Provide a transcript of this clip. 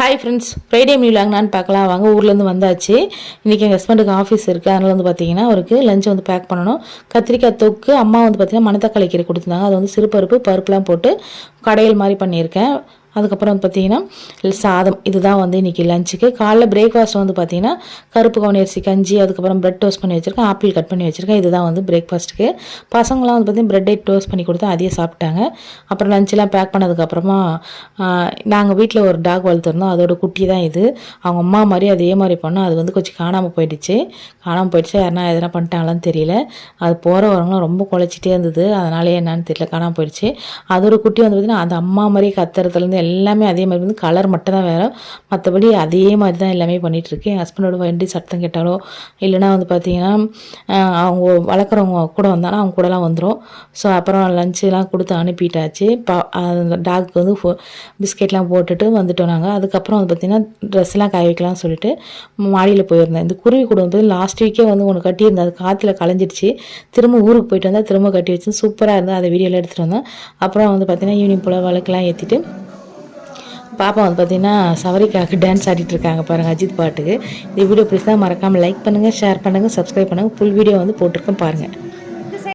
Hi friends, Friday மீலாங்கன்னு பார்க்கலாம் வாங்க. ஊர்லேருந்து வந்தாச்சு. இன்றைக்கி எங்கள் ஹஸ்பண்டுக்கு ஆஃபீஸ் இருக்குது. அதனால் வந்து பார்த்திங்கன்னா அவருக்கு லஞ்சை வந்து பேக் பண்ணணும். கத்திரிக்காய் தொக்கு அம்மா வந்து பார்த்திங்கன்னா மணத்தக்காளி கீரை கொடுத்துருந்தாங்க. அது வந்து சிறுபருப்பு பருப்புலாம் போட்டு கடையல் மாதிரி பண்ணியிருக்கேன். அதுக்கப்புறம் வந்து பார்த்திங்கன்னா சாதம். இதுதான் வந்து இன்றைக்கி லஞ்சுக்கு. காலைல பிரேக்ஃபாஸ்ட் வந்து பார்த்திங்கன்னா கருப்பு கவுனி அரிசி கஞ்சி, அதுக்கப்புறம் ப்ரெட் டோஸ்ட் பண்ணி வச்சுருக்கேன், ஆப்பிள் கட் பண்ணி வச்சுருக்கேன். இதுதான் வந்து பிரேக்ஃபாஸ்ட்டுக்கு. பசங்களாம் வந்து பார்த்திங்கன்னா ப்ரெட்டை டோஸ்ட் பண்ணி கொடுத்தா அதையே சாப்பிட்டாங்க. அப்புறம் லஞ்செலாம் பேக் பண்ணதுக்கப்புறமா நாங்கள் வீட்டில் ஒரு டாக் வளர்த்துருந்தோம். அதோட குட்டி தான் இது. அவங்க அம்மா மாதிரி அதே மாதிரி பண்ணோம். அது வந்து கொஞ்சம் காணாமல் போயிடுச்சு. யாருன்னா எதனா பண்ணிட்டாங்களான்னு தெரியல. அது போகிற வரவங்களாம் ரொம்ப குலைச்சிட்டே இருந்தது. அதனாலே என்னன்னு தெரியல, காணாமல் போயிடுச்சு. அதோட குட்டி வந்து பார்த்திங்கன்னா அந்த அம்மா மாதிரி கத்துறதுலேருந்து எல்லாமே அதே மாதிரி வந்து கலர் மட்டும் தான் வேறு, மற்றபடி அதே மாதிரி தான் எல்லாமே பண்ணிகிட்ருக்கு. என் ஹஸ்பண்டோட வண்டி சத்தம் கேட்டாலோ இல்லைனா வந்து பார்த்திங்கன்னா அவங்க வளர்க்குறவங்க கூட வந்தாலும் அவங்க கூடலாம் வந்துடும். ஸோ அப்புறம் லஞ்செலாம் கொடுத்து அனுப்பிட்டாச்சு. அந்த டாக்கு வந்து பிஸ்கெட்லாம் போட்டுட்டு வந்துட்டோம் நாங்கள். அதுக்கப்புறம் வந்து பார்த்திங்கன்னா ட்ரெஸ்லாம் காய வைக்கலாம்னு சொல்லிட்டு மாடியில் போயிருந்தேன். இந்த குருவி கூட வந்து லாஸ்ட் வீக்கே வந்து ஒன்று கட்டியிருந்தேன். அது காற்றுல கலைஞ்சிடுச்சு. திரும்ப ஊருக்கு போயிட்டு வந்தால் திரும்ப கட்டி வச்சு சூப்பராக இருந்தால் அதை வீடியோவில் எடுத்துகிட்டு வந்தேன். அப்புறம் வந்து பார்த்திங்கன்னா ஈவினிங் போல் விளக்கெலாம் ஏற்றிட்டு பாப்பா வந்து பார்த்திங்கன்னா சவரிக்காக்கு டான்ஸ் ஆடிட்டுருக்காங்க பாருங்கள், அஜித் பாட்டுக்கு. இந்த வீடியோ பிடிச்சா மறக்காமல் லைக் பண்ணுங்கள், ஷேர் பண்ணுங்கள், சப்ஸ்கிரைப் பண்ணுங்கள். ஃபுல் வீடியோ வந்து போட்டிருக்கேன் பாருங்கள்.